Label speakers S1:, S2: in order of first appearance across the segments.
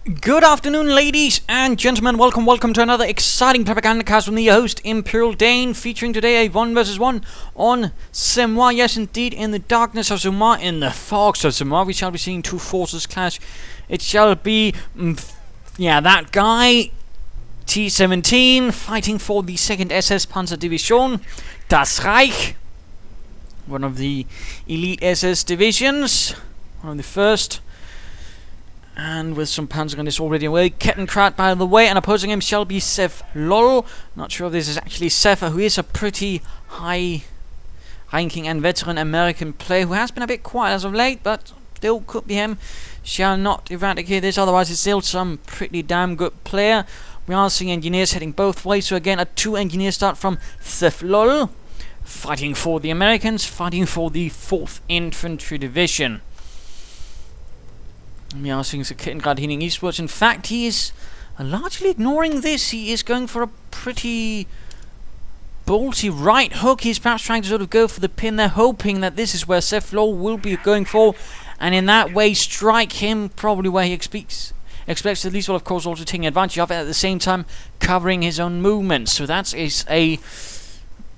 S1: Good afternoon, ladies and gentlemen. Welcome to another exciting Propagandacast from the host, Imperial Dane, featuring today a 1 vs 1 on Semois. Yes, indeed, in the darkness of Semois, in the fogs of Semois, we shall be seeing two forces clash. It shall be, that guy, T17, fighting for the 2nd SS Panzerdivision, Das Reich, one of the elite SS divisions, one of the first. And with some Panzergrenadiers already away. Kettenkraut, by the way, and opposing him shall be Sephlol. Not sure if this is actually Sepha, who is a pretty high-ranking and veteran American player who has been a bit quiet as of late, but still could be him. Shall not eradicate this, otherwise it's still some pretty damn good player. We are seeing engineers heading both ways, so again a 2 engineer start from Sephlol, fighting for the Americans, fighting for the 4th Infantry Division. We are seeing Kettenkraut heading eastwards. In fact, he is largely ignoring this. He is going for a pretty ballsy right hook. He's perhaps trying to sort of go for the pin there, hoping that this is where Sephlol will be going for, and in that way strike him probably where he expects at least, well, of course, also taking advantage of it, at the same time covering his own movements. So that is a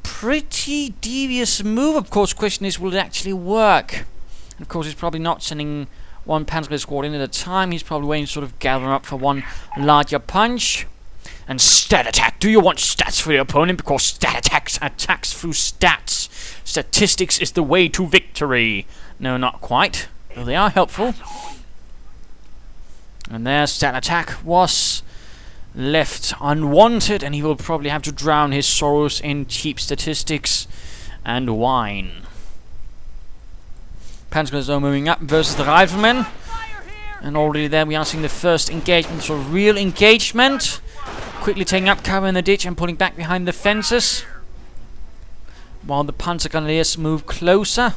S1: pretty devious move. Of course, question is, will it actually work? And of course, he's probably not sending one Panzergrenadier squad in at a time. He's probably waiting to sort of gather up for one larger punch. And stat attack. Do you want stats for your opponent? Because stat attacks through stats. Statistics is the way to victory. No, not quite. Though they are helpful. And their stat attack was left unwanted, and he will probably have to drown his sorrows in cheap statistics and wine. Panzergrenadiers are moving up versus the Riflemen. And already there we are seeing the first engagement, sort of real engagement. Quickly taking up cover in the ditch and pulling back behind the fences, while the Panzergrenadiers move closer.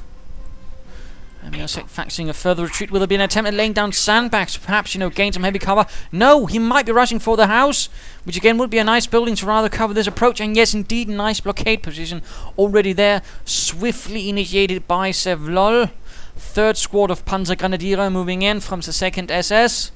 S1: And we are facing a further retreat. Will there be an attempt at laying down sandbags? Perhaps, gain some heavy cover? No, he might be rushing for the house, which again would be a nice building to rather cover this approach. And yes, indeed, nice blockade position already there, swiftly initiated by Sephlol. 3rd squad of Panzergrenadiers moving in from the 2nd SS.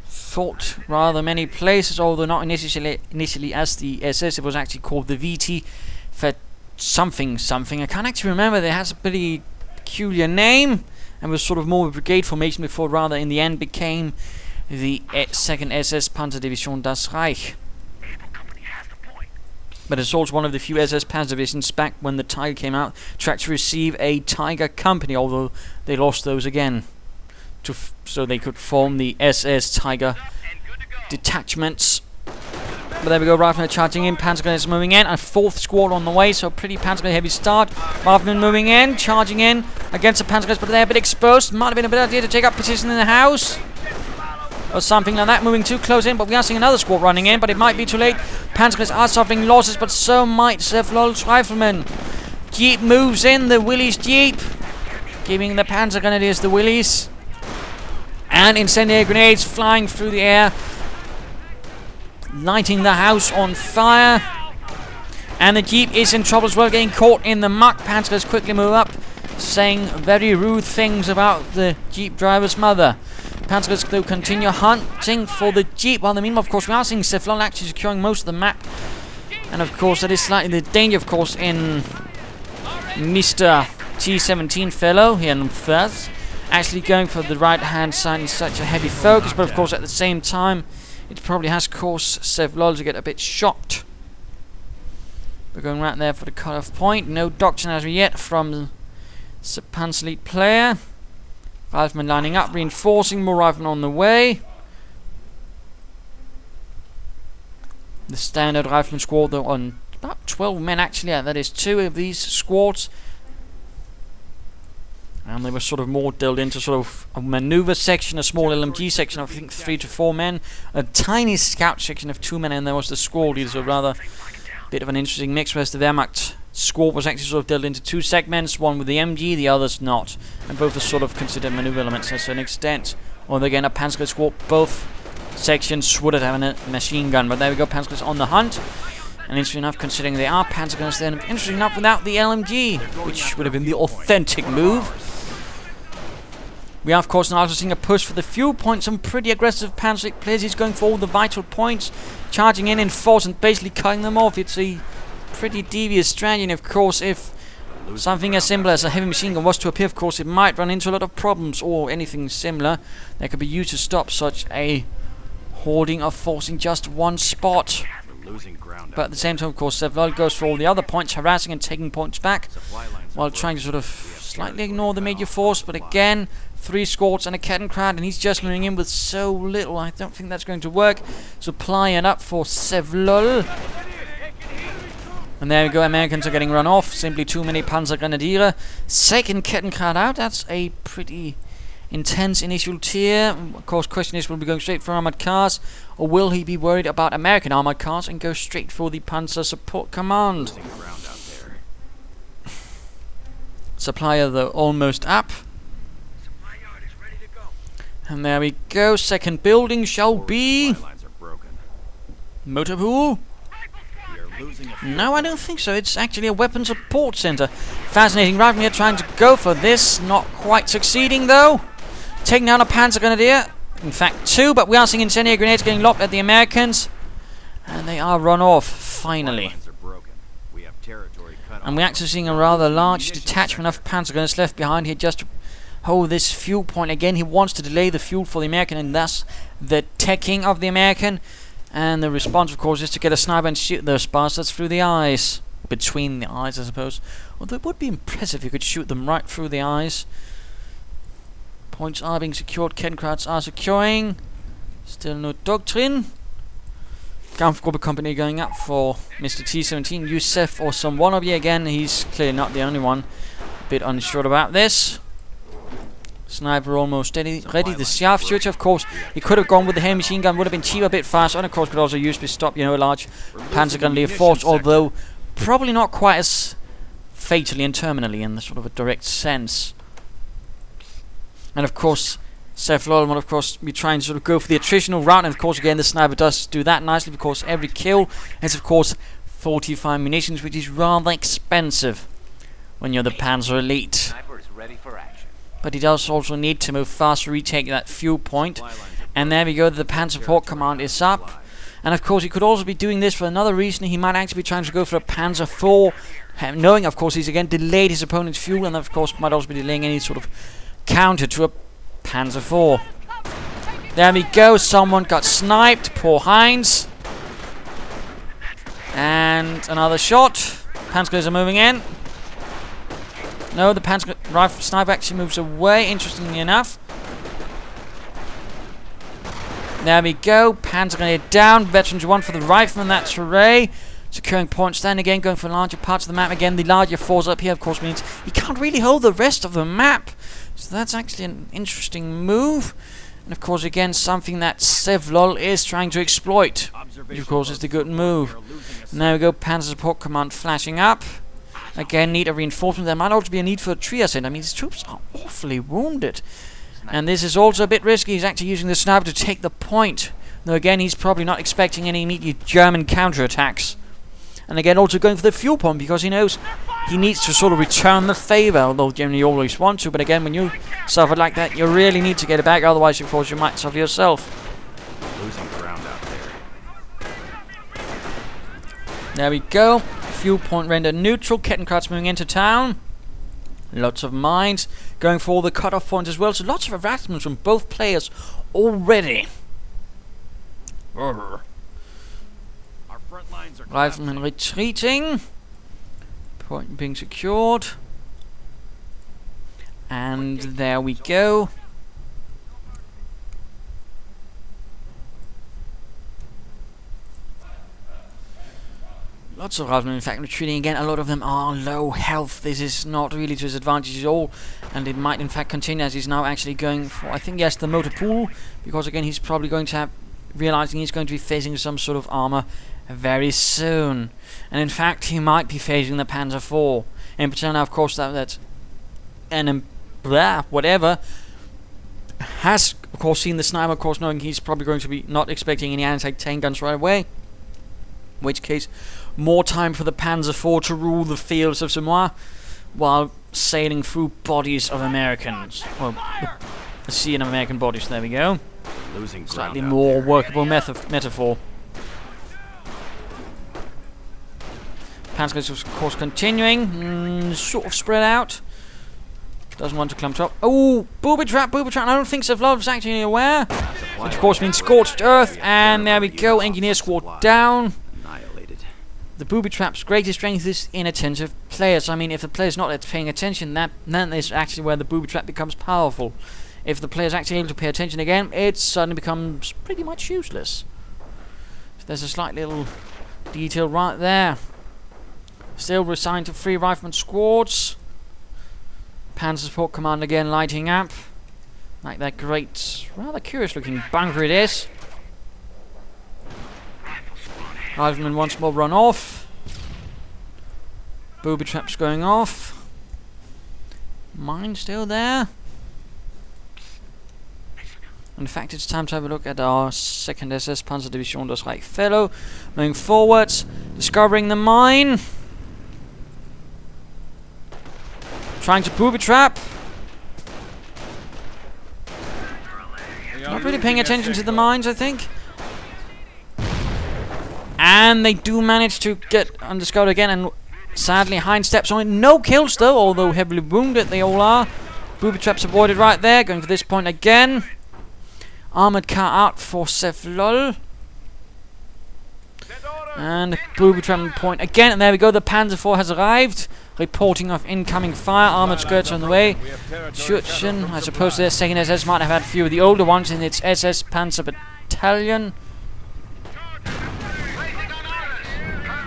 S1: Fought rather many places, although not initially as the SS. It was actually called the VT for something. I can't actually remember. It has a pretty peculiar name, and was sort of more a brigade formation before rather in the end became the 2nd SS Panzerdivision Das Reich. But it's also one of the few SS Panzer divisions back when the Tiger came out to actually receive a Tiger company, although they lost those again, so they could form the SS Tiger detachments. But there we go, Riflemen charging in, Panzergrenadiers moving in, a 4th squad on the way, so pretty Panzergrenadier heavy start. Riflemen moving in, charging in against the Panzergrenadiers, but they're a bit exposed. Might have been a good idea to take up position in the house, or something like that, moving too close in, but we are seeing another squad running in, but it might be too late. Panzergrenadiers are suffering losses, but so might Sephlol's Riflemen. Jeep moves in, the Willys Jeep, giving the Panzergrenadiers the Willys. And incendiary grenades flying through the air, lighting the house on fire. And the Jeep is in trouble as well, getting caught in the muck. Panzergrenadiers quickly move up, saying very rude things about the Jeep driver's mother. Panzergrenadiers though continue hunting for the Jeep, while meanwhile, of course, we are seeing Sephlol actually securing most of the map. And of course, that is slightly the danger, of course, in Mr. T17 fellow here in first, actually going for the right-hand side in such a heavy focus, but of course, at the same time, it probably has caused Sephlol to get a bit shocked. We're going right there for the cut-off point. No doctrine as yet from the Panzer Elite player. Riflemen lining up, reinforcing, more riflemen on the way. The standard rifleman squad, though, on about 12 men actually, that is 2 of these squads. And they were sort of more delved into sort of a maneuver section, a small LMG section of I think 3 to 4 men, a tiny scout section of 2 men, and there was the squad leader, so rather bit of an interesting mix, whereas the Wehrmacht squad was actually sort of delved into 2 segments, one with the MG, the others not, and both are sort of considered maneuver elements to a certain extent. Or again, a Panzergrenadier squad, both sections would have had a machine gun, but there we go, Panzergrenadiers on the hunt. And interesting enough, considering they are Panzergrenadiers, then interesting enough without the LMG, which would have been the authentic move. We are, of course, now also seeing a push for the fuel point. Some pretty aggressive Panzer players. He's going for all the vital points, charging in force and basically cutting them off. It's a pretty devious strategy, and of course, if something as simple as a heavy machine gun was to appear, of course, it might run into a lot of problems, or anything similar that could be used to stop such a hoarding of force in just one spot. But at the same time, of course, Sephlol goes for all the other points, harassing and taking points back, while trying to sort of slightly ignore the major force. But again, 3 squads and a Kettenkrad, and he's just moving in with so little. I don't think that's going to work. Supplying up for Sephlol. And there we go, Americans are getting run off. Simply too many Panzergrenadiers. Second Kettenkrad out. That's a pretty intense initial tier. Of course, question is, will he be going straight for armored cars, or will he be worried about American armored cars and go straight for the Panzer Support Command? Supplier, though, almost up. And there we go. Second building shall be motor pool. No, I don't think so. It's actually a weapon support center. Fascinating. Right from here, trying to go for this. Not quite succeeding, though. Taking down a Panzer Grenadier. In fact, 2, but we are seeing incendiary grenades getting lobbed at the Americans. And they are run off, finally. And we're actually seeing a rather large detachment of Panzer gunners left behind here just to hold this fuel point. Again, he wants to delay the fuel for the American, and thus the teching of the American. And the response, of course, is to get a sniper and shoot those bastards through the eyes. Between the eyes, I suppose. Although it would be impressive if you could shoot them right through the eyes. Points are being secured. Kettenkrads are securing. Still no doctrine. Kampfgruppe company going up for Mr. T17. Yusef or some wannabe again. He's clearly not the only one. A bit unsure about this. Sniper almost ready. The sharpshooter, of course, he could have gone with the heavy machine gun, would have been cheaper, a bit faster, and of course could also use to stop, a large Panzer Grenadier force, although probably not quite as fatally and terminally in the sort of a direct sense. And of course, Sephlol will of course be trying to sort of go for the attritional route, and of course again the sniper does do that nicely, because every kill is of course 45 munitions, which is rather expensive when you're the Panzer Elite. But he does also need to move fast to retake that fuel point. And there we go, the Panzer Support Command is up. And of course he could also be doing this for another reason. He might actually be trying to go for a Panzer IV, knowing of course he's again delayed his opponent's fuel, and of course might also be delaying any sort of counter to a Panzer IV. There we go, someone got sniped, poor Heinz. And another shot. Panzers are moving in. No, the Panzer rifle sniper actually moves away, interestingly enough. There we go, Panzer Grenadier down, Veterans 1 for the rifleman, that's hooray. Securing points, then again going for larger parts of the map. Again, the larger force up here, of course, means he can't really hold the rest of the map. So that's actually an interesting move. And of course, again, something that Sephlol is trying to exploit, which of course is the good move. And there we go, Panzer Support Command flashing up. Again, need a reinforcement. There might also be a need for a triacent. I mean, his troops are awfully wounded. And this is also a bit risky. He's actually using the sniper to take the point. Though again, he's probably not expecting any immediate German counterattacks. And again, also going for the fuel point, because he knows he needs to sort of return the favor, although generally you always want to. But again, when you suffer like that, you really need to get it back. Otherwise, of course, you might suffer yourself.
S2: Losing ground out there.
S1: There we go. Fuel point rendered neutral. Kettenkrads moving into town. Lots of mines. Going for all the cutoff points as well. So lots of harassment from both players already.
S2: Our front lines are
S1: Riflemen retreating. Point being secured. And there we go. Lots of riflemen, in fact, retreating again. A lot of them are low health. This is not really to his advantage at all. And it might, in fact, continue as he's now actually going for, I think, yes, the motor pool. Because, again, he's probably going to have, realizing he's going to be facing some sort of armor very soon. And, in fact, he might be facing the Panzer IV. In particular, now, of course, that whatever, has, of course, seen the sniper, of course, knowing he's probably going to be not expecting any anti-tank guns right away. In which case, more time for the Panzer IV to rule the fields of Semois while sailing through bodies of Americans. Well, a sea of American bodies. There we go.
S2: Losing ground
S1: Slightly
S2: out
S1: more
S2: there.
S1: workable metaphor. Panzergrenadiers, of course, continuing. Sort of spread out. Doesn't want to clump up. Oh, booby trap, booby trap. I don't think Sephlol is actually aware. Which, of course, means scorched earth. And there we go. Engineer squad down.
S2: Annihilated.
S1: The booby trap's greatest strength is inattentive players. I mean, if the player's not paying attention, then is actually where the booby trap becomes powerful. If the player's actually able to pay attention again, it suddenly becomes pretty much useless. So there's a slight little detail right there. Still resigned to 3 rifleman squads. Panzer Support Command again lighting up. Like that great, rather curious looking bunker it is. Riflemen once more run off. Booby traps going off. Mine still there. In fact, it's time to have a look at our 2nd SS Panzer Division das Reich Fellow. Moving forwards, discovering the mine. Trying to booby trap. Not really paying attention to the mines, I think. And they do manage to get undiscovered again, and sadly Heinz steps on it. No kills though, although heavily wounded they all are. Booby traps avoided right there, going for this point again. Armored car out for Sephlol. And booby trap point again, and there we go, the Panzer IV has arrived. Reporting of incoming fire, armored skirts on the way. Schützen, I suppose their 2nd SS might have had a few of the older ones in its SS Panzer Battalion.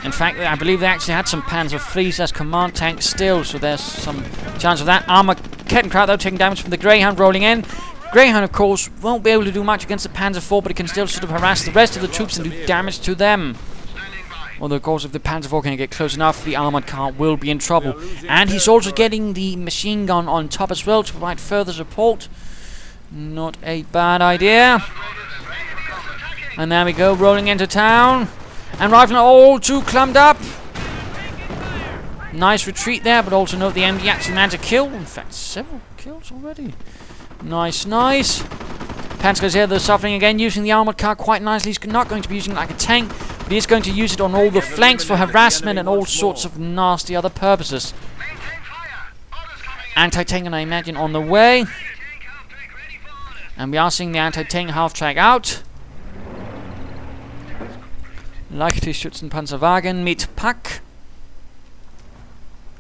S1: In fact, I believe they actually had some Panzer IIIs as command tanks still, so there's some chance of that. Armored Kettenkraut though, taking damage from the Greyhound rolling in. Greyhound, of course, won't be able to do much against the Panzer IV, but it can still sort of harass the rest of the troops and do damage to them. Although, of course, if the Panzer IV can get close enough, the armored car will be in trouble. And he's also getting the machine gun on top as well to provide further support. Not a bad idea. And there we go, rolling into town. And riflemen all too clumped up. Nice retreat there, but also note the MD actually managed to kill. In fact, several kills already. Nice, nice. Panzergrenadiers here, they're suffering again, using the armored car quite nicely. He's not going to be using it like a tank, but he's going to use it on all the flanks for harassment and all sorts of nasty other purposes. Anti-tank, and I imagine, on the way. And we are seeing the anti-tank half-track out. Leichte Schützenpanzerwagen mit Pack.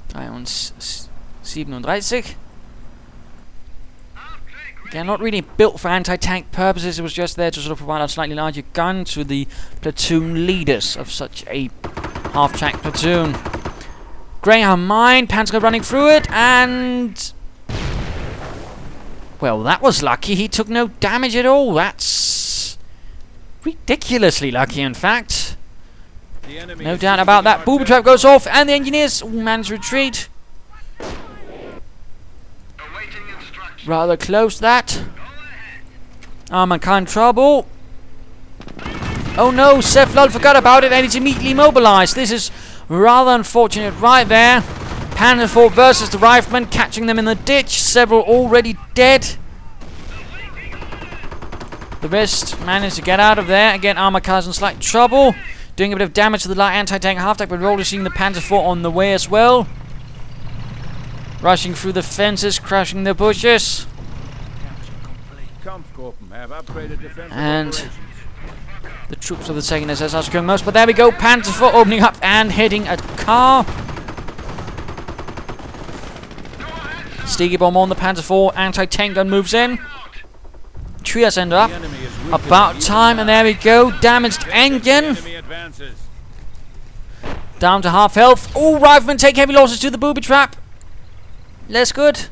S1: 37. They're not really built for anti-tank purposes. It was just there to sort of provide a slightly larger gun to the platoon leaders of such a half-track platoon. Greyhound mine, Panzer running through it, and well, that was lucky. He took no damage at all. That's ridiculously lucky, in fact. No doubt about that. Booby trap goes off, and the engineers manage to retreat. Rather close, that. Armored car in trouble. Oh no, Sephlol forgot about it and it's immediately mobilized. This is rather unfortunate right there. Panzer IV versus the riflemen, catching them in the ditch. Several already dead. The rest managed to get out of there. Again, armored cars in slight trouble. Doing a bit of damage to the light anti-tank half-track, but we're already seeing the Panzer IV on the way as well. Rushing through the fences, crushing the bushes. And the troops of the 2nd SS are securing most. But there we go, Panzer IV opening up and hitting a car. Sticky bomb on the Panzer IV. Anti-tank gun moves in. Trias end up. About time, and there we go. Damaged engine. Down to half health. Oh, riflemen take heavy losses to the booby trap. Less good.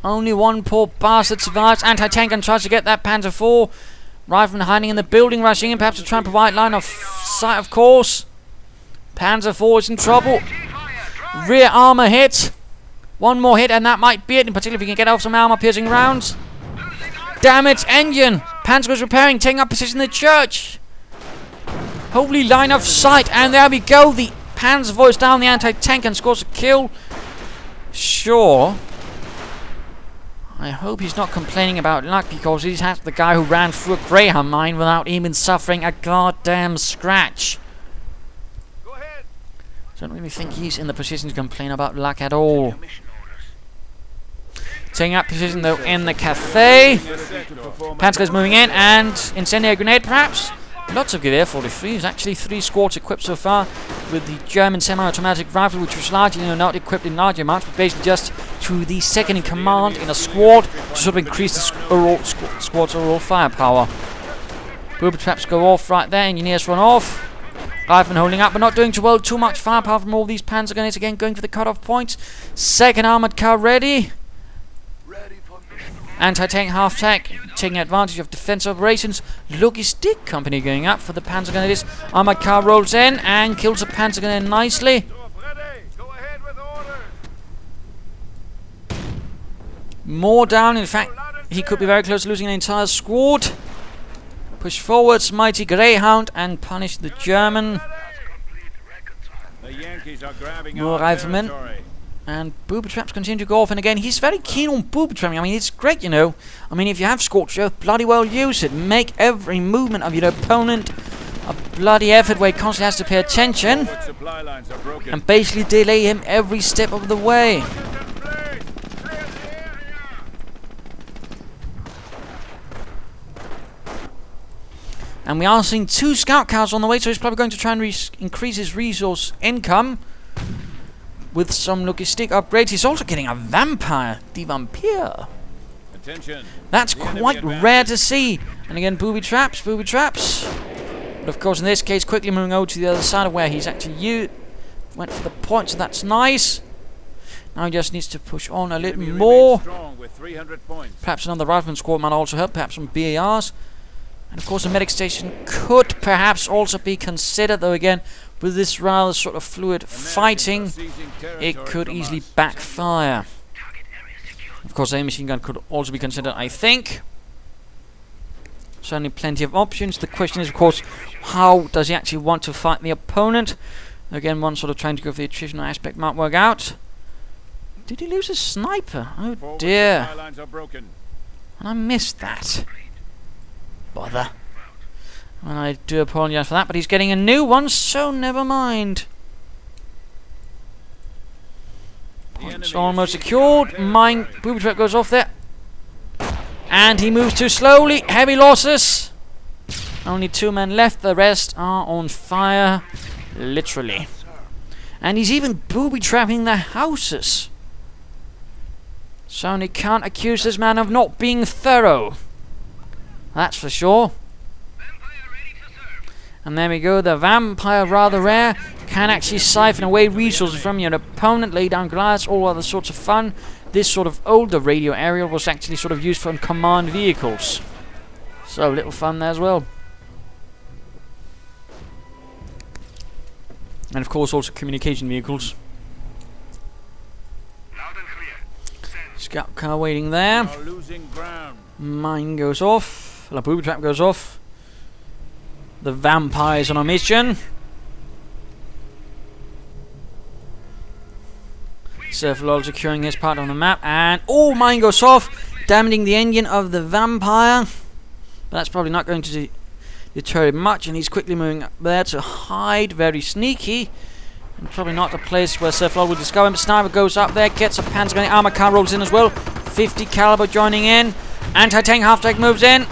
S1: Only one poor bastard survives. Anti-tank gun tries to get that Panzer IV. Rifleman hiding in the building, rushing in, perhaps to try and provide line of sight, of course. Panzer IV is in trouble. Rear armor hit. One more hit, and that might be it, in particular if he can get off some armor-piercing rounds. Damaged engine. Panzer is repairing, taking up position in the church. Holy line of sight, and there we go. The Panzer IV is down the anti-tank and scores a kill. Sure. I hope he's not complaining about luck, because he's the guy who ran through a Greyhound mine without even suffering a goddamn scratch.
S2: Go ahead.
S1: I don't really think he's in the position to complain about luck at all. Taking up position though in the cafe. Panzergrenadiers moving in, and incendiary grenade perhaps. Lots of good air 43s, actually 3 squads equipped so far with the German semi-automatic rifle, which was largely not equipped in large amounts, but basically just to the second in command in a squad to sort of increase the squad's overall firepower. Booby traps go off right there, engineers run off. Riflemen holding up, but not doing too much firepower from all these panzer grenades. Again, going for the cut-off points. Second armored car ready. Anti-tank half-tank taking advantage of defense operations. Logistic company going up for the Panzergrenadiers. Armored car rolls in and kills a Panzergrenadier nicely. More down. In fact, he could be very close to losing an entire squad. Push forwards, mighty Greyhound, and punish the German. More riflemen. And booby traps continue to go off, and again, he's very keen on booby trapping. I mean, it's great, you know. I mean, if you have scorched earth, bloody well use it. Make every movement of your opponent a bloody effort where he constantly has to pay attention, and basically delay him every step of the way. And we are seeing 2 scout cars on the way, so he's probably going to try and increase his resource income with some logistic upgrades. He's also getting a vampire, the Vampire.
S2: Attention.
S1: That's quite rare to see. And again, booby traps, booby traps. But of course, in this case, quickly moving over to the other side of where he's actually went for the point, so that's nice. Now he just needs to push on a little more. Perhaps another rifleman squad might also help, perhaps some BARs. And of course, a medic station could perhaps also be considered, though again, with this rather sort of fluid fighting, it could easily backfire. Of course, a machine gun could also be considered, I think. Certainly plenty of options. The question is, of course, how does he actually want to fight the opponent? Again, one sort of trying to go for the attritional aspect might work out. Did he lose a sniper? Oh dear. And I missed that. Bother. And I do apologize for that, but he's getting a new one, so never mind. Points almost secured. Mine booby trap goes off there. And he moves too slowly. Heavy losses. Only 2 men left. The rest are on fire. Literally. And he's even booby trapping the houses. So he can't accuse this man of not being thorough. That's for sure. And there we go, the Vampire, rather rare, can actually siphon away resources from your opponent, lay down glass, all other sorts of fun. This sort of older radio aerial was actually sort of used for command vehicles. So, little fun there as well. And of course also communication vehicles. Scout car waiting there. Mine goes off. The booby trap goes off. The Vampire's on a mission. Sephlol securing his part on the map, and oh, mine goes off, damaging the engine of the Vampire. But that's probably not going to deter him much, and he's quickly moving up there to hide, very sneaky. And probably not the place where Sephlol will discover him. Sniper goes up there, gets a Panzergrenadier armor car, rolls in as well. 50 caliber joining in. Anti-tank half-tank moves in.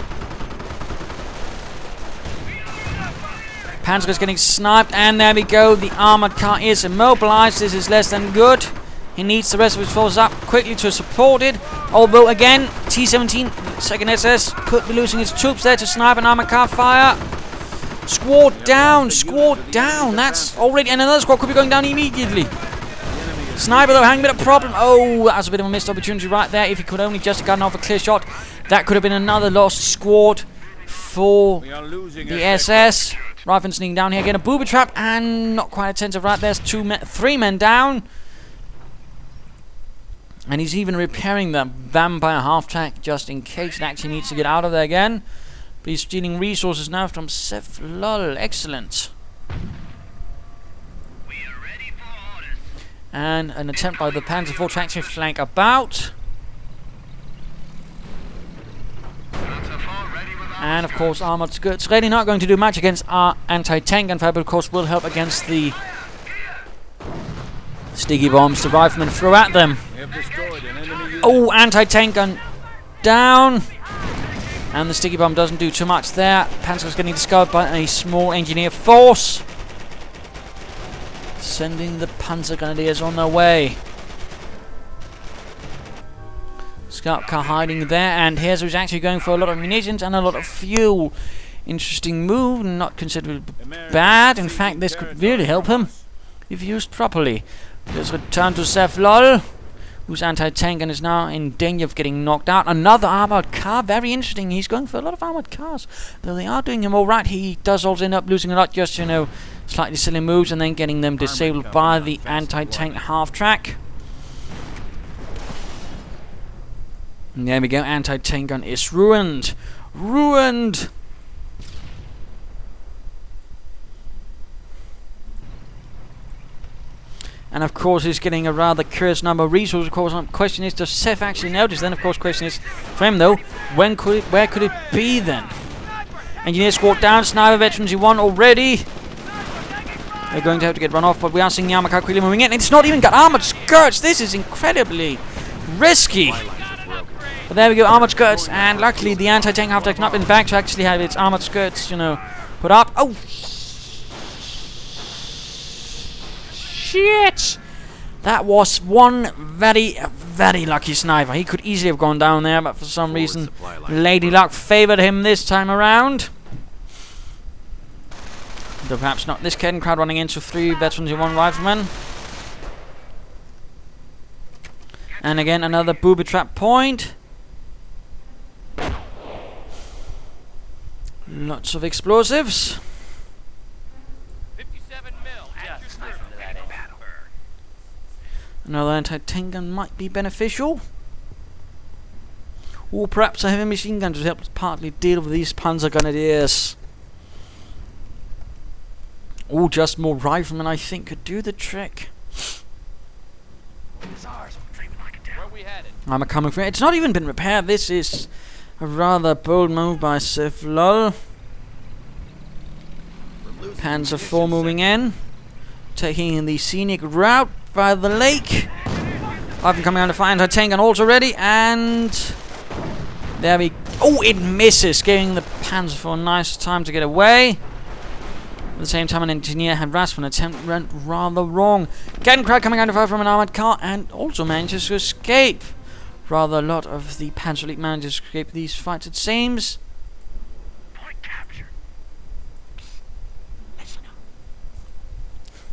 S1: Panzergrenadier is getting sniped, and there we go. The armored car is immobilized. This is less than good. He needs the rest of his forces up quickly to support it. Although again, T17, 2nd SS, could be losing his troops there to snipe an armored car fire. Squad down, squad down. That's already, and another squad could be going down immediately. Sniper though, having a bit of a problem. Oh, that was a bit of a missed opportunity right there. If he could only just have gotten off a clear shot, that could have been another lost squad for the SS. Rifleman sneaking down here, getting a booby trap, and not quite attentive right there. 3 men down. And he's even repairing the Vampire half-tank just in case it actually needs to get out of there again. But he's stealing resources now from Sephlol. Excellent. And an attempt by the Panzer IV to actually flank about. And of course, armored skirts really not going to do much against our anti-tank gunfire, but of course will help against the sticky bombs the riflemen throw at them. Oh, anti-tank gun down. And the sticky bomb doesn't do too much there. Panzer's getting discovered by a small engineer force, sending the Panzergrenadiers on their way. Scout car hiding there, and here's who's actually going for a lot of munitions and a lot of fuel. Interesting move, not considered bad. In fact, this could really help him if used properly. Let's return to Sephlol, whose anti-tank gun is now in danger of getting knocked out. Another armored car, very interesting. He's going for a lot of armored cars, though they are doing him all right. He does also end up losing a lot, just, you know, slightly silly moves, and then getting them disabled by the anti-tank half-track. And there we go, anti-tank gun is ruined. Ruined! And of course he's getting a rather curious number of resources. Of course, the question is, does Seth actually notice? Then of course the question is, for him though, where could it be then? Engineer squad down, sniper veterans you want already. They're going to have to get run off, but we are seeing the armor car quickly moving in. It's not even got armored skirts. This is incredibly risky. But there we go, armored skirts, and luckily the anti-tank half-track's not been back to actually have its armored skirts, you know, put up. Oh! Shit! That was one very, very lucky sniper. He could easily have gone down there, but for some reason, Lady Luck favored him this time around. Though perhaps not. This Caden crowd running into 3 veterans and 1 rifleman. And again, another booby trap point. Lots of explosives.
S3: 57 mil.
S1: Another anti-tank gun might be beneficial. Or perhaps a heavy machine gun to help partly deal with these Panzergrenadiers. Or just more riflemen, I think, could do the trick.
S3: Where we headed?
S1: I'm coming from. It's not even been repaired. This is a rather bold move by Sephlol. Panzer IV moving in, taking the scenic route by the lake. I've been coming under fire, anti-tank gun also ready, and there we. Oh, it misses, giving the Panzer IV a nice time to get away. At the same time, an engineer had rasp an attempt went rather wrong. Getting crowd coming under fire from an armored car, and also manages to escape. Rather a lot of the Panzer Elite managers to escape these fights, it seems.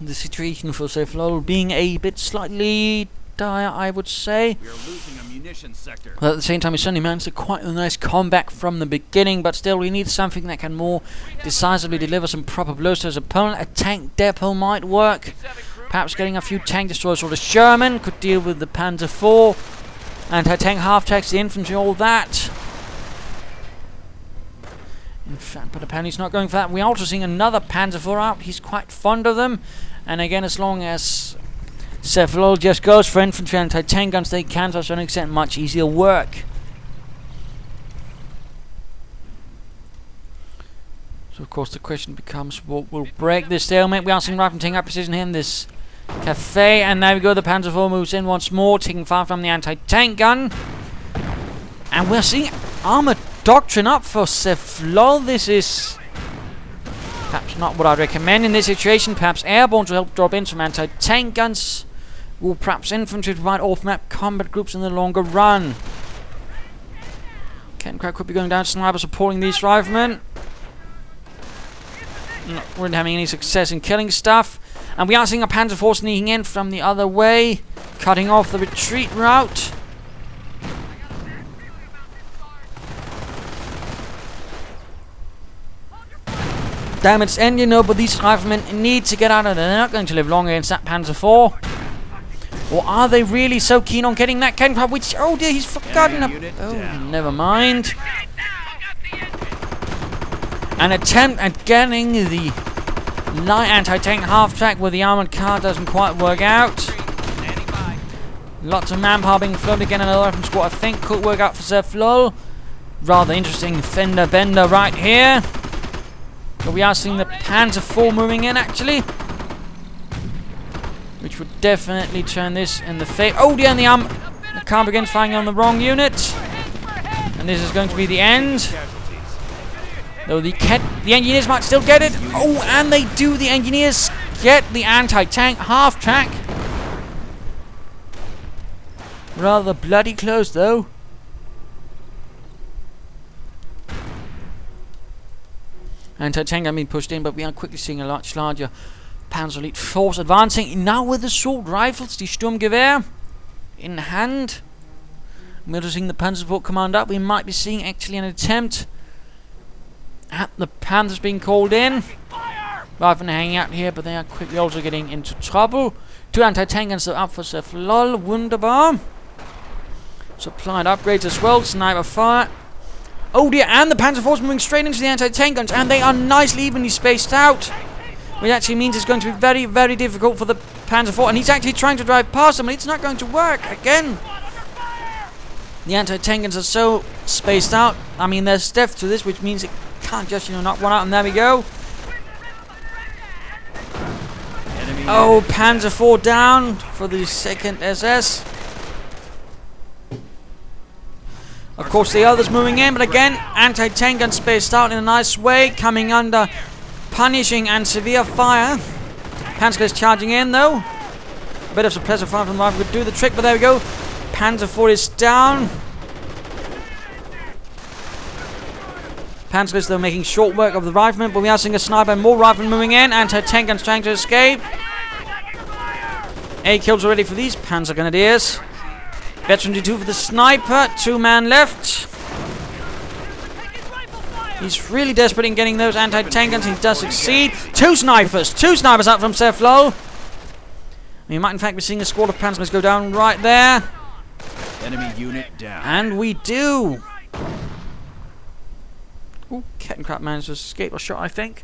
S1: The situation for Sephlol being a bit slightly dire, I would say.
S2: We are losing a munitions sector.
S1: But at the same time, he certainly managed to quite a nice comeback from the beginning, but still we need something that can more decisively deliver some proper blows to his opponent. A tank depot might work. Perhaps getting a few tank destroyers or the Sherman could deal with the Panzer IV. Anti-tank half-tracks, the infantry, all that. In fact, but apparently he's not going for that. We're also seeing another Panzer IV out. He's quite fond of them. And again, as long as Sephlol just goes for infantry and anti-tank guns, they can, to a certain extent, much easier work. So, of course, the question becomes what will break this stalemate. We are seeing riflemen taking up position here in this cafe. And there we go, the Panzer IV moves in once more, taking fire from the anti-tank gun. And we're seeing armored doctrine up for Sephlol. This is perhaps not what I'd recommend in this situation. Perhaps airborne to help drop in some anti-tank guns, or perhaps infantry to provide off-map combat groups in the longer run. Kenkrad could be going down, snipers supporting these riflemen. Not really having any success in killing stuff. And we are seeing a Panzer IV sneaking in from the other way, cutting off the retreat route. Damn, it's ending, but these riflemen need to get out of there. They're not going to live long against that Panzer IV. Or are they really so keen on getting that Kenkrad? Which, oh dear, he's forgotten. Oh, never mind. An attempt at getting the light anti-tank half-track with the armored car doesn't quite work out. Lots of manpower being floated again. Another rifle squad, I think, could work out for Sephlol. Rather interesting fender bender right here. But we are seeing the Panzer IV moving in, actually. Which would definitely turn this in the face. Oh dear, and the car begins firing on the wrong unit. And this is going to be the end. Though the engineers might still get it. Oh, and they do. The engineers get the anti-tank half-track. Rather bloody close, though. Anti-tank are being pushed in, but we are quickly seeing a much larger Panzer Elite force advancing. Now with assault rifles, the Sturmgewehr in hand. We're seeing the Panzer IV command up. We might be seeing actually an attempt at the Panthers being called in. Rather than hanging out here, but they are quickly also getting into trouble. 2 anti-tank guns are up for Sephlol. Wunderbar. Supplied upgrades as well. Sniper fire. Oh dear, and the Panzer IV is moving straight into the anti-tank guns, and they are nicely evenly spaced out. Which actually means it's going to be very, very difficult for the Panzer IV, and he's actually trying to drive past them, and it's not going to work again. The anti-tank guns are so spaced out. I mean, there's depth to this, which means it can't just, knock one out, and there we go. Oh, Panzer IV down for the 2nd SS. Of course, the others moving in, but again, anti-tank gun spaced out in a nice way, coming under punishing and severe fire. Panzer is charging in, though. A bit of suppressive fire from the rifle would do the trick, but there we go. Panzer IV is down. Panzer is, though, making short work of the riflemen, but we are seeing a sniper and more riflemen moving in. Anti-tank guns trying to escape. 8 kills already for these Panzergrenadiers. Veteran D2 for the sniper. 2 man left. He's really desperate in getting those anti-tank guns. He does succeed. 2 snipers. 2 snipers out from Sephlol. We might in fact be seeing a squad of Panzers go down right there.
S2: Enemy unit down.
S1: And we do. Ooh, Kettencraft managed to escape a shot, I think.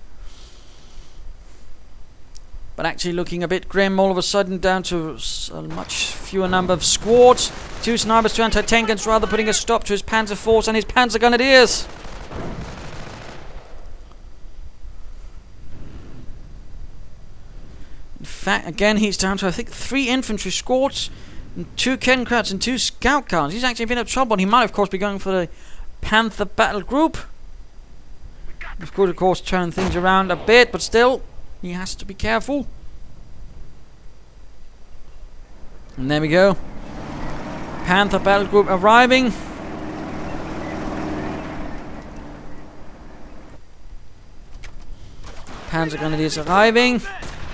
S1: But actually looking a bit grim all of a sudden, down to a much fewer number of squads. 2 snipers, 2 anti-tank guns, rather putting a stop to his Panzer force and his Panzergrenadiers. In fact, again, he's down to, I think, 3 infantry squads, and 2 Kettencrafts and 2 scout cars. He's actually been in trouble, and he might, of course, be going for the Panther battle group. Of course, turn things around a bit, but still, he has to be careful. And there we go. Panther battle group arriving. Panzergrenadiers arriving.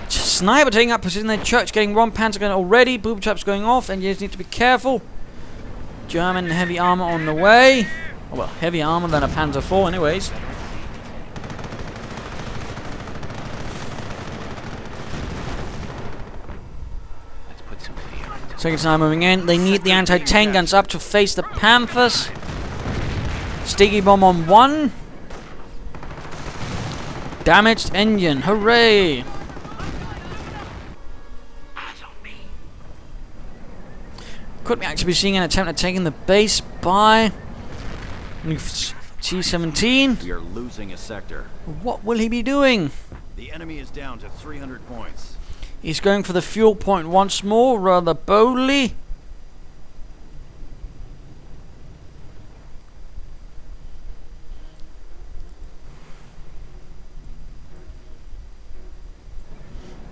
S1: Sniper taking up position in the church, getting 1 Panzergrenadier already. Booby traps going off, and you just need to be careful. German heavy armor on the way. Oh, well, heavy armor than a Panzer IV, anyways. Second time moving in. They need the anti-tank guns up to face the Panthers. Sticky bomb on 1. Damaged engine. Hooray! Could we actually be seeing an attempt at taking the base by T17?
S2: We are losing a sector.
S1: What will he be doing?
S2: The enemy is down to 300 points.
S1: He's going for the fuel point once more, rather boldly.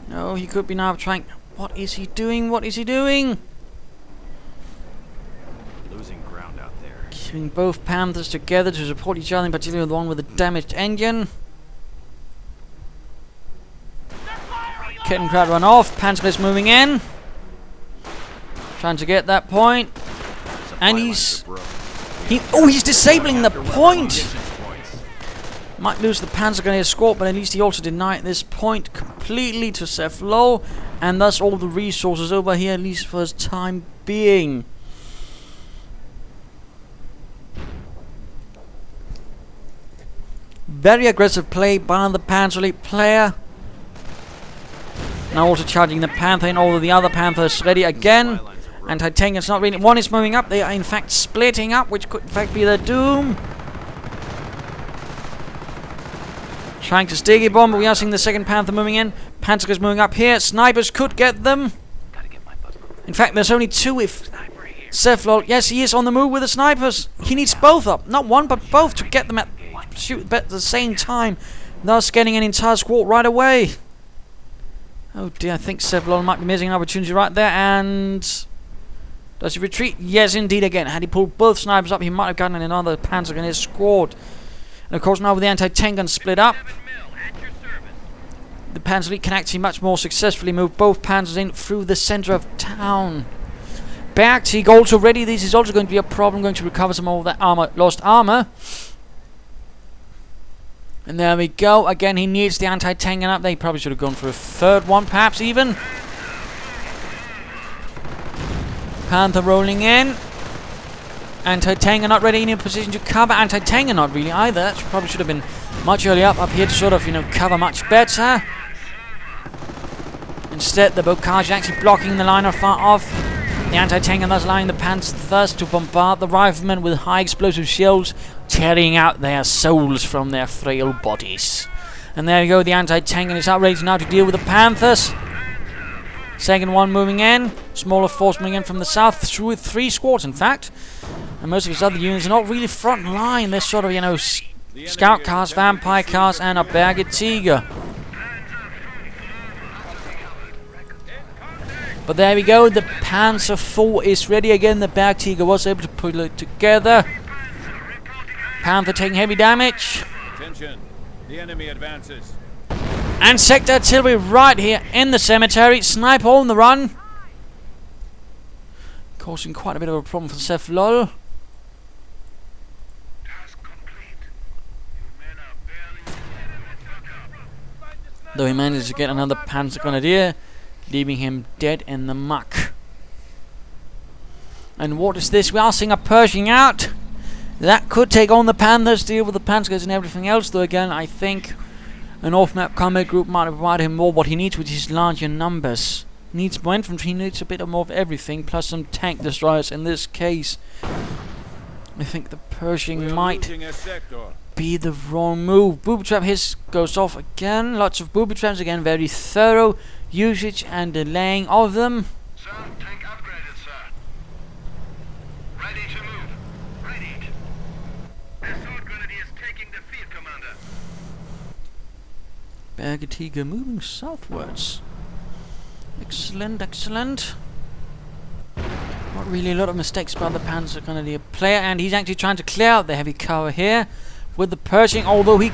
S1: No, he could be now trying. What is he doing? What is he doing?
S2: Losing ground out there.
S1: Keeping both Panthers together to support each other, in particular the one with the damaged engine. Kettencraft run off. Panzer moving in. Trying to get that point. And he's disabling the point. Might lose the Panzergrenadier squad, but at least he also denied this point completely to Sephlol, and thus all the resources over here, at least for the time being. Very aggressive play by the Panzer Elite player. Now also charging the Panther, and all of the other Panthers ready again. Anti-tank is not really. One is moving up. They are in fact splitting up, which could in fact be their doom. Trying to sticky bomb, but we are seeing the second Panther moving in. Panzergrenadiers moving up here. Snipers could get them. In fact, there's only two if Sephlol, yes, he is on the move with the snipers. He needs both up. Not one, but both to get them at shoot at the same time. Thus getting an entire squad right away. Oh dear, I think Sephlol might be missing an opportunity right there. And does he retreat? Yes, indeed, again. Had he pulled both snipers up, he might have gotten another Panzergrenadier squad. And of course, now with the anti-tank gun split up, the Panzer Elite can actually much more successfully move both Panzers in through the center of town. Bergtiger also ready. This is also going to be a problem, going to recover some of that armor, lost armor. And there we go. Again, he needs the anti-tank gun up. They probably should have gone for a third one, perhaps even. Panther rolling in. Anti-tank are not ready in a position to cover. Anti-tank are not really either. That probably should have been much earlier up here to sort of, cover much better. Instead, the Bocage actually blocking the line of fire off. The anti-tank and thus allowing the Panthers to bombard the riflemen with high explosive shells, tearing out their souls from their frail bodies. And there you go, the anti-tank is outrageous now to deal with the Panthers. Second one moving in. Smaller force moving in from the south, through 3 squads in fact. And most of his other units are not really front line. They're sort of, scout cars, vampire cars, and a Bergtiger. But there we go, the Panzer IV is ready again. The Bergtiger was able to pull it together. Panther taking heavy damage.
S2: Attention, the enemy advances.
S1: And sector artillery right here in the cemetery. Sniper on the run. Causing quite a bit of a problem for Sephlol. Though he managed to get another Panzergrenadier, leaving him dead in the muck. And what is this? We are seeing a Pershing out. That could take on the Panthers, deal with the Panzergrenadiers and everything else. Though again, I think an off-map combat group might provide him more what he needs, which is larger numbers. He needs more infantry, he needs a bit more of everything, plus some tank destroyers in this case. I think the Pershing might be the wrong move. Booby trap his goes off again. Lots of booby traps again. Very thorough usage and delaying of them.
S3: Sir, tank upgraded, sir. Ready to move. Ready. Assault Grenadiers taking the field, Commander.
S1: Bergtiger moving southwards. Excellent, excellent. Not really a lot of mistakes by the Panzergrenadier player, and he's actually trying to clear out the heavy cover here with the Pershing, although he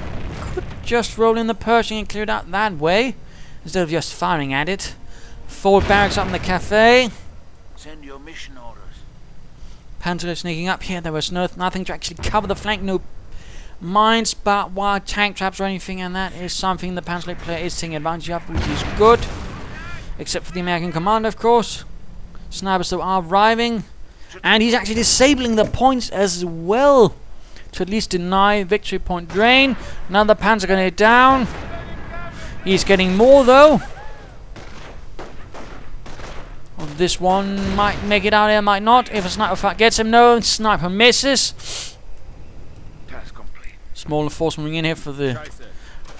S1: could just roll in the Pershing and clear it out that way instead of just firing at it. Forward barracks up in the cafe.
S3: Send your mission orders.
S1: Panzer sneaking up here. There was nothing to actually cover the flank. No mines, but wild tank traps or anything, and that is something the Panzer player is taking advantage of, which is good. Except for the American commander, of course. Snipers still are arriving. And he's actually disabling the points as well, to at least deny victory point drain. Another Panzergrenadier down. He's getting more though. Well, this one might make it out here, might not. If a sniper gets him, no. Sniper misses.
S3: Task complete.
S1: Small enforcement moving in here for the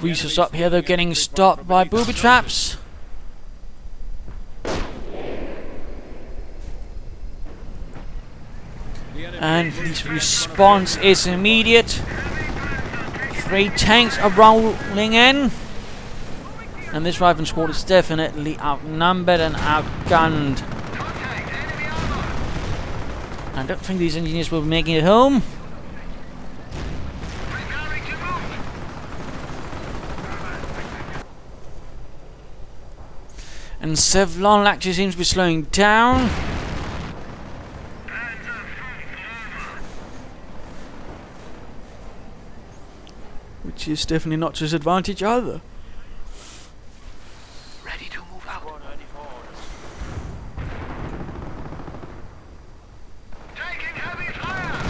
S1: resources up here. They're getting stopped by booby traps. And his response is immediate. 3 tanks are rolling in. And this rifle squad is definitely outnumbered and outgunned. I don't think these engineers will be making it home. And Sephlol actually seems to be slowing down. Which is definitely not to his advantage either.
S3: Ready to move out. Taking heavy fire.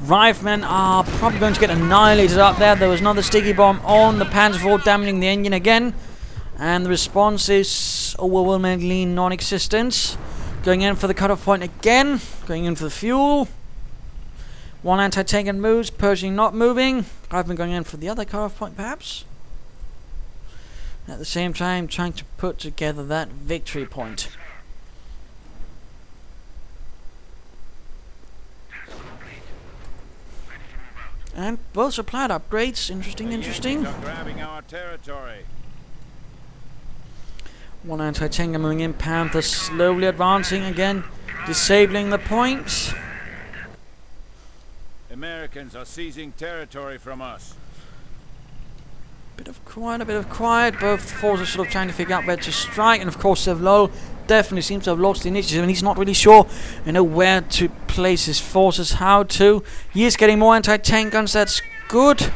S1: Riflemen are probably going to get annihilated up there. There was another sticky bomb on the Panzer IV, damaging the engine again. And the response is overwhelmingly non-existent. Going in for the cutoff point again. Going in for the fuel. One anti-tank and moves, Pershing not moving. I've been going in for the other cut-off point, perhaps. At the same time, trying to put together that victory point. And both supplied upgrades. Interesting.
S2: Are grabbing our territory.
S1: One anti-tank moving in. Panther slowly advancing again, disabling the points.
S2: Americans are seizing territory from us.
S1: A bit of quiet. Both forces sort of trying to figure out where to strike, and of course Sephlol definitely seems to have lost the initiative, and he's not really sure, where to place his forces, how to. He is getting more anti-tank guns. That's good.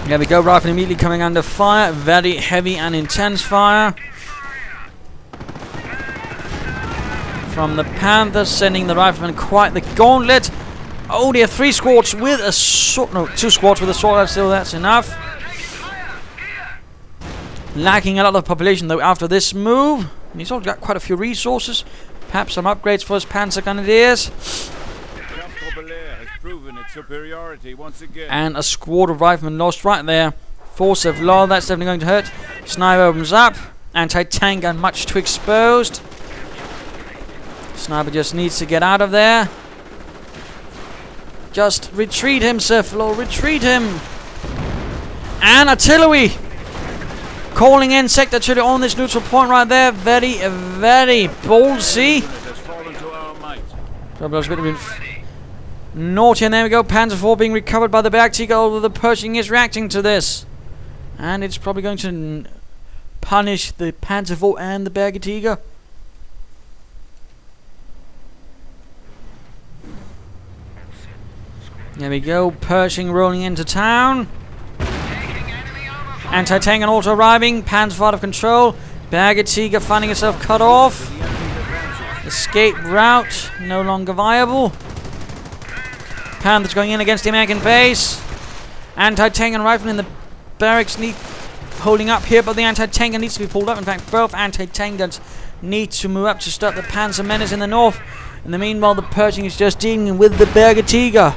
S1: There we go. Rifle immediately coming under fire. Very heavy and intense fire from the Panthers, sending the riflemen quite the gauntlet. Oh dear, 3 squads with a sword. No, 2 squads with a sword. Still, that's enough. Lacking a lot of population though after this move. And he's also got quite a few resources. Perhaps some upgrades for his Panzergrenadiers.
S2: Has proven its superiority once again.
S1: And a squad of riflemen lost right there. Force of law, that's definitely going to hurt. Sniper opens up. Anti-tank gun much too exposed. Sniper just needs to get out of there. Just retreat him, Sephlol, retreat him. And artillery. Calling in sector artillery on this neutral point right there. Very, very ballsy. Probably was a bit of naughty, and there we go. Panzer IV being recovered by the Bergtiger, although the Pershing is reacting to this. And it's probably going to punish the Panzer IV and the Bergtiger. There we go. Pershing rolling into town. Anti-tank and also arriving. Panzer IV out of control. Bergtiger finding itself cut off. Escape route no longer viable. Panthers going in against the American base. Anti-tank and rifle in the barracks need holding up here, but the anti-tank needs to be pulled up. In fact, both anti-tank guns need to move up to stop the Panzer menace in the north. In the meanwhile, the Pershing is just dealing with the Bergtiger.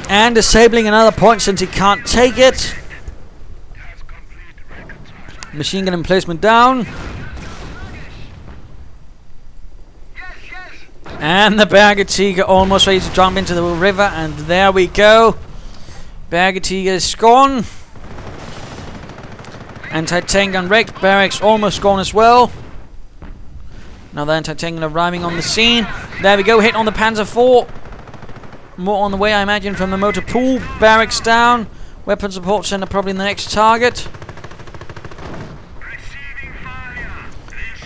S1: And disabling another point since he can't take it. Machine gun emplacement down. And the Bergtiger almost ready to jump into the river, and there we go. Bergtiger is gone. Anti-tank gun wrecked. Barracks almost gone as well. Another anti-tank gun arriving on the scene. There we go. Hit on the Panzer IV. More on the way, I imagine, from the motor pool. Barracks down. Weapon support center probably the next target.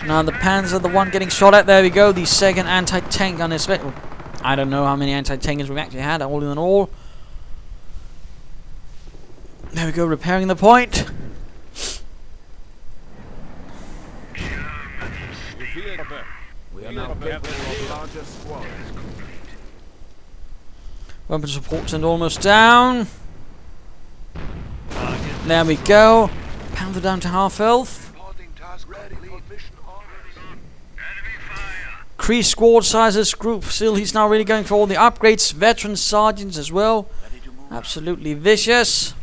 S1: Now the Panzer, the one getting shot at. There we go. The second anti-tank gun is... I don't know how many anti-tankers we've actually had, all in all. There we go, repairing the point.
S2: We are now capable of larger squads.
S1: Weapon support and almost down. There we go. Panther down to half health. Increased squad sizes. Group still, he's now really going for all the upgrades. Veteran sergeants as well. Absolutely vicious.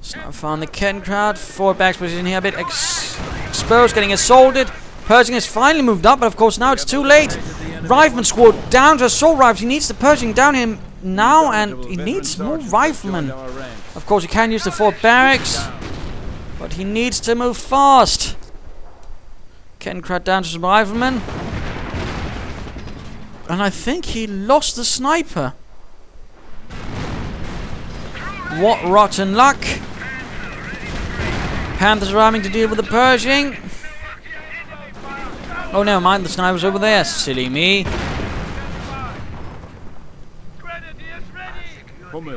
S1: So now found the Ken crowd. Forward back position here, a bit exposed, getting assaulted. Pershing has finally moved up, but of course now it's too late. Rifleman squad down to assault rifles. He needs the Pershing down him now, and he needs more riflemen. Of course, he can use the Fort Barracks, but he needs to move fast. Ken crowd down to some riflemen. And I think he lost the sniper. What rotten luck. Panthers arriving to deal with the Pershing. Oh, never mind, the sniper's over there. Silly me.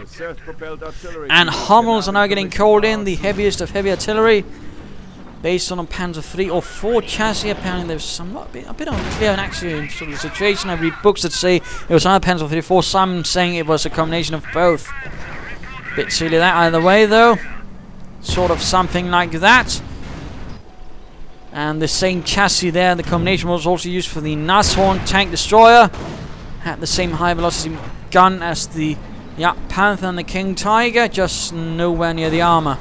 S2: Self-propelled artillery.
S1: And Hummels are now getting called in, the heaviest of heavy artillery. based on a Panzer 3 or 4 chassis. Apparently there's a bit unclear and actually in sort of the situation. I read books that say it was either Panzer 3 or 4, some saying it was a combination of both. Bit silly that either way though. Sort of something like that. And the same chassis there, the combination was also used for the Nashorn tank destroyer. Had the same high velocity gun as the Panther and the King Tiger, just nowhere near the armor.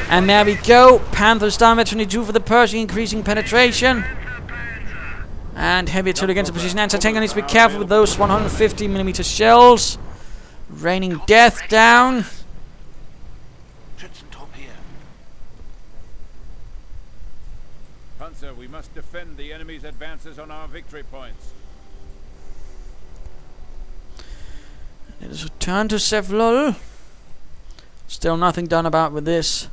S1: And there we go. Panthers down by 22 for the Pershing, increasing penetration. And heavy artillery against the position. Anti-tank needs to be careful with those 150mm shells. Raining death down.
S2: Panzer, we must defend the enemy's advances on our victory points.
S1: Let us return to Sephlol. Still nothing done about with this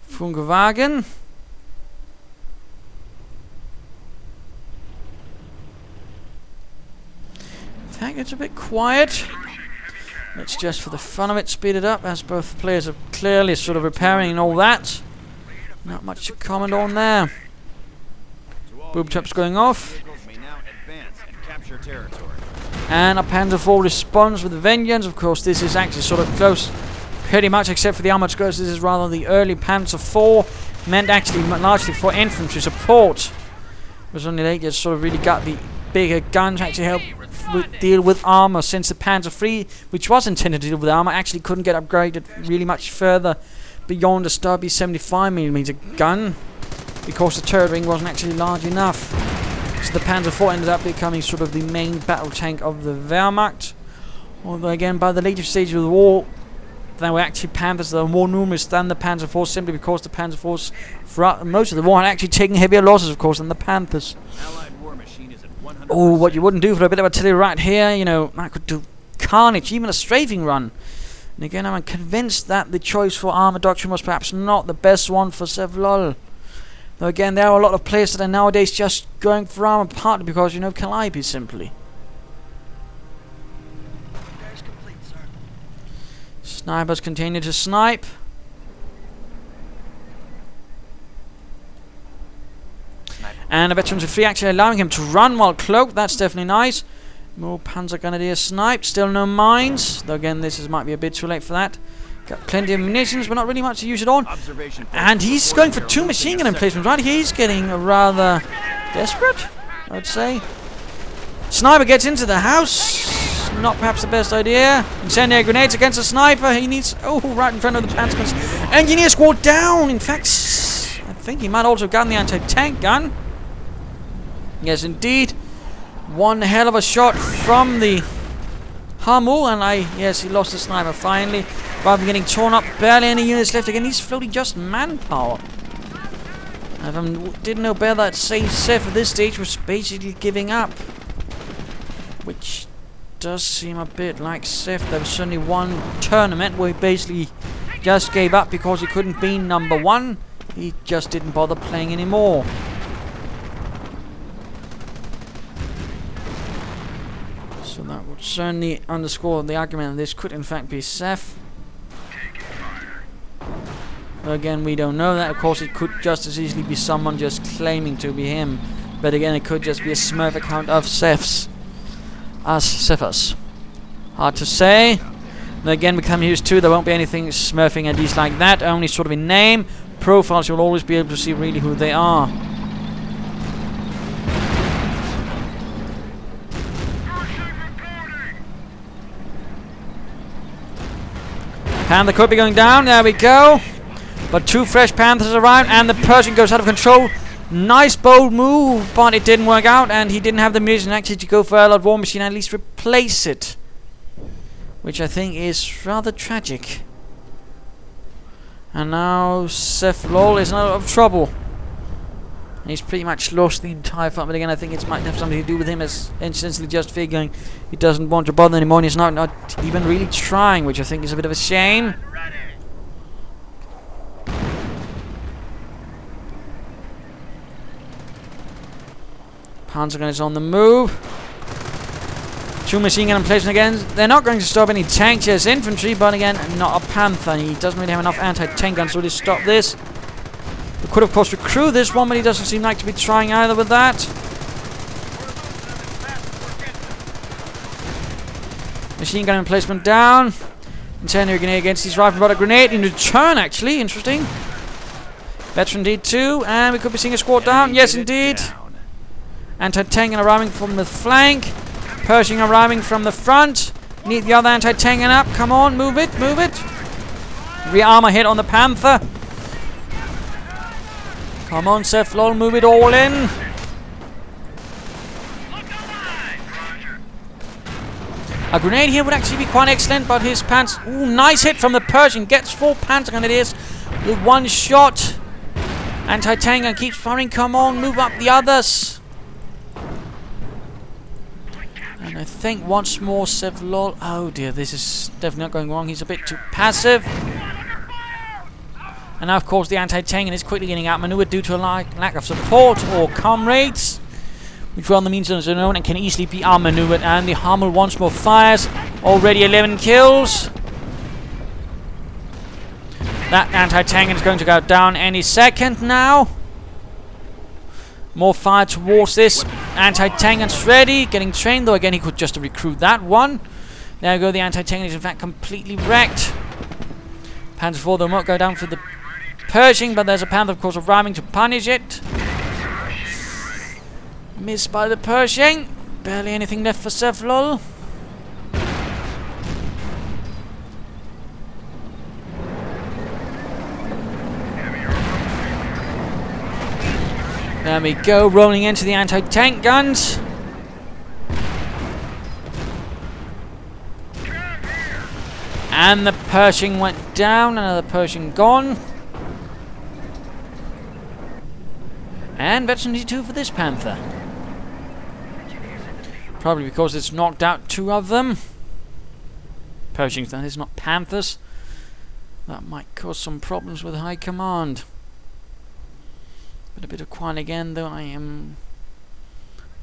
S1: Funkerwagen. In fact, it's a bit quiet. Let's just, for the fun of it, speed it up, as both players are clearly sort of repairing and all that. Not much to comment on there. Boob traps going off. And a Panzer IV responds with a vengeance. Of course, this is actually sort of close, pretty much, except for the armored scores. This is rather the early Panzer IV, meant actually largely for infantry support. It was only later sort of really got the bigger guns to actually help deal with armor, since the Panzer III, which was intended to deal with armor, actually couldn't get upgraded really much further beyond the stubby 75mm gun, because the turret ring wasn't actually large enough. So the Panzer IV ended up becoming sort of the main battle tank of the Wehrmacht. Although again, by the later stage of the war, there were actually Panthers that were more numerous than the Panzer IV, simply because the Panzer IVs throughout most of the war had actually taken heavier losses, of course, than the Panthers. Oh, what you wouldn't do for a bit of artillery right here, you know, that could do carnage, even a strafing run. And again, I'm convinced that the choice for armor doctrine was perhaps not the best one for Sephlol. Though again, there are a lot of players that are nowadays just going for armor, partly because, you know, Calliope simply. Snipers continue to snipe. And the veterans are free, actually allowing him to run while cloaked. That's definitely nice. More Panzergrenadiers sniped. Still no mines. Though again, this might be a bit too late for that. Got plenty of munitions, but not really much to use it on. And he's going for 2 machine gun emplacements, right? He's getting rather desperate, I would say. Sniper gets into the house. Not perhaps the best idea. Incendiary grenades against a sniper. He needs... Oh, right in front of the Panzergrenadiers. Engineer squad down. In fact, I think he might also have gotten the anti-tank gun. Yes, indeed. One hell of a shot from the Hummel, and yes, he lost the sniper finally. Rather than getting torn up, barely any units left. Again, he's floating just manpower. If I didn't know better, I'd say Seth at this stage was basically giving up. Which does seem a bit like Seth. There was certainly one tournament where he basically just gave up because he couldn't be number 1. He just didn't bother playing anymore. So that would certainly underscore the argument that this could in fact be Seth. Again, we don't know that. Of course, it could just as easily be someone just claiming to be him. But again, it could just be a Smurf account of Seth's. As Cephas. Hard to say. And again, we come here too. There won't be anything smurfing at least like that. Only sort of in name. Profiles, you'll always be able to see really who they are. Panther could be going down. There we go. But 2 fresh Panthers arrive, and the Pershing goes out of control. Nice bold move, but it didn't work out, and he didn't have the munition actually to go for a war machine and at least replace it. Which I think is rather tragic. And now Sephlol is in a lot of trouble. He's pretty much lost the entire front, but again I think it might have something to do with him as instantly just figuring he doesn't want to bother anymore, and he's not even really trying, which I think is a bit of a shame. Panzergrenadiers is on the move. 2 machine gun emplacement again. They're not going to stop any tanks as infantry, but again, not a Panther. He doesn't really have enough anti-tank guns to really stop this. Could, of course, recruit this one, but he doesn't seem like to be trying either with that. Machine gun emplacement down. Incendiary grenade against his rifle, but a grenade in return, actually. Interesting. Veteran D2, and we could be seeing a squad down. Yes, indeed. Anti-tank arriving from the flank. Pershing arriving from the front. Need the other anti-tank up. Come on, move it, move it. Rearmor hit on the Panther. Come on, Sephlol, move it all in. A grenade here would actually be quite excellent, but his pants... Ooh, nice hit from the Pershing. Gets 4 Panzergrenadiers with 1 shot. Anti-tank and keeps firing. Come on, move up the others. And I think once more Sephlol... Oh dear, this is definitely not going wrong. He's a bit too passive. And now, of course, the anti-tank is quickly getting outmaneuvered due to a lack of support or comrades, which rather means on his own and can easily be outmaneuvered. And the Hummel once more fires. Already 11 kills. That anti-tank is going to go down any second now. More fire towards this. Anti-tank is ready. Getting trained, though again he could just recruit that one. There we go, the anti-tank is in fact completely wrecked. Panzer IV though won't go down for the Pershing, but there's a Panther of course arriving to punish it. Missed by the Pershing. Barely anything left for Sephlol. There we go, rolling into the anti-tank guns. And the Pershing went down, another Pershing gone. And Veteran D2 for this Panther. Probably because it's knocked out 2 of them. Pershings, that is, not Panthers. That might cause some problems with high command. But a bit of quiet again, though I am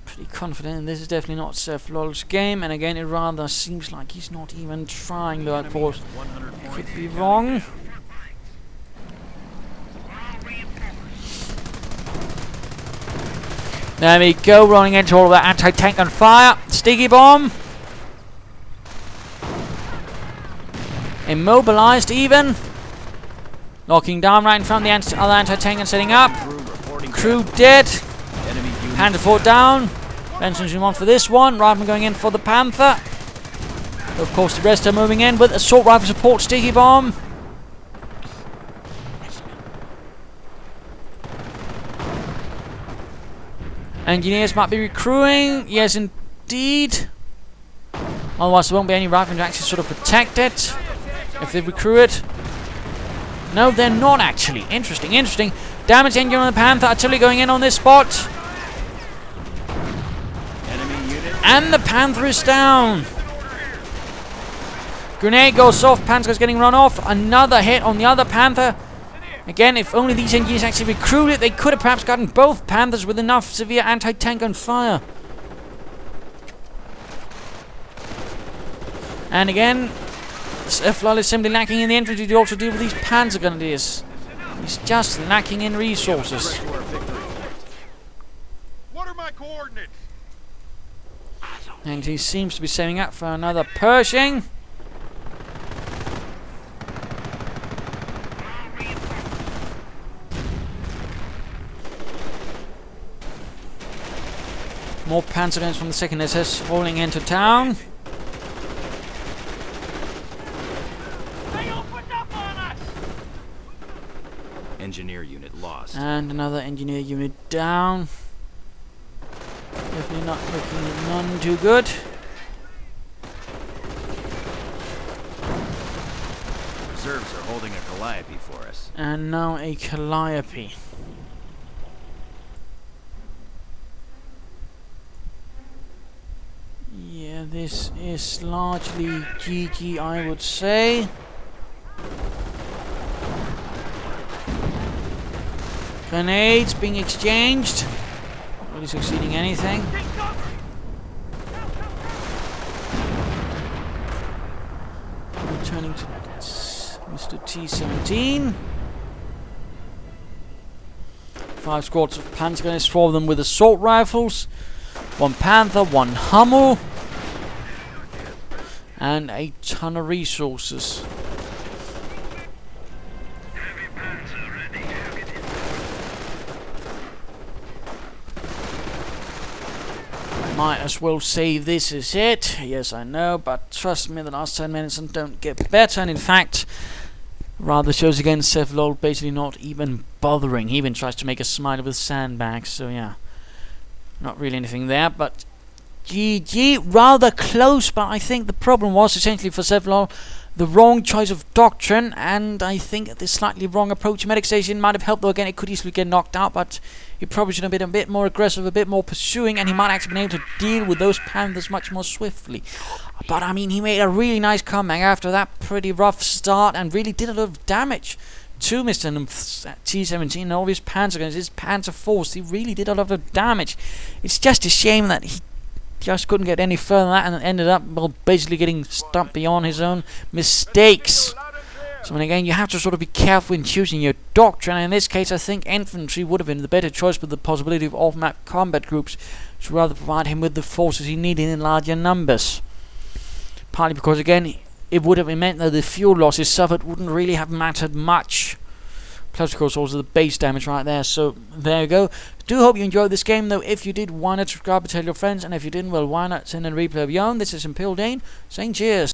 S1: pretty confident this is definitely not Sephlol's game. And again, it rather seems like he's not even trying, though of course could be wrong. There we go, rolling into all of that anti-tank on fire. Sticky bomb. Immobilized even. Locking down right in front of the other anti-tank and setting up. Crew dead. Panther 4 down. Benson's in one for this one. Rifleman going in for the Panther. Of course the rest are moving in with assault rifle support. Sticky bomb. Engineers might be recruiting. Yes, indeed. Otherwise, there won't be any riflemen to actually sort of protect it if they recruit it. No, they're not actually. Interesting, interesting. Damage engine on the Panther. Artillery going in on this spot. And the Panther is down. Grenade goes off. Panther's getting run off. Another hit on the other Panther. Again, if only these engineers actually recruited, they could have perhaps gotten both Panthers with enough severe anti-tank on fire. And again, Sephlol is simply lacking in the infantry to also deal with these Panzergrenadiers. He's just lacking in resources.
S3: What are my coordinates?
S1: And he seems to be saving up for another Pershing. More Panzergrenadiers from the 2nd SS rolling into town.
S4: Engineer unit lost.
S1: And another engineer unit down. Definitely not looking none too good.
S4: Reserves are holding a Calliope for us.
S1: And now a Calliope. Yeah, this is largely GG, I would say. Grenades being exchanged. Not really succeeding anything. Returning to Mr. T17. 5 squads of Panzergrenadiers, 4 of them with assault rifles, 1 Panther, 1 Hummel, and a ton of resources. Might as well say this is it. Yes, I know, but trust me, the last 10 minutes and don't get better. And in fact, rather shows again Sephlol basically not even bothering. He even tries to make a smile with sandbags. So yeah, not really anything there. But GG, rather close. But I think the problem was essentially for Sephlol the wrong choice of doctrine, and I think the slightly wrong approach to medic station might have helped. Though again, it could easily get knocked out, but he probably should have been a bit more aggressive, a bit more pursuing, and he might actually been able to deal with those Panthers much more swiftly. But I mean, he made a really nice comeback after that pretty rough start, and really did a lot of damage to Mr. T17 and all his Panzergrenadiers, his Panzer Force. He really did a lot of damage. It's just a shame that he just couldn't get any further than that, and ended up, well, basically getting stumped beyond his own mistakes. So again, you have to sort of be careful in choosing your doctrine, and in this case I think infantry would have been the better choice with the possibility of off-map combat groups to rather provide him with the forces he needed in larger numbers. Partly because again, it would have meant that the fuel losses suffered wouldn't really have mattered much. Plus of course also the base damage right there. So there you go. Do hope you enjoyed this game though. If you did, why not subscribe and tell your friends, and if you didn't, well, why not send a replay of your own. This is NtmbsdT17 saying cheers.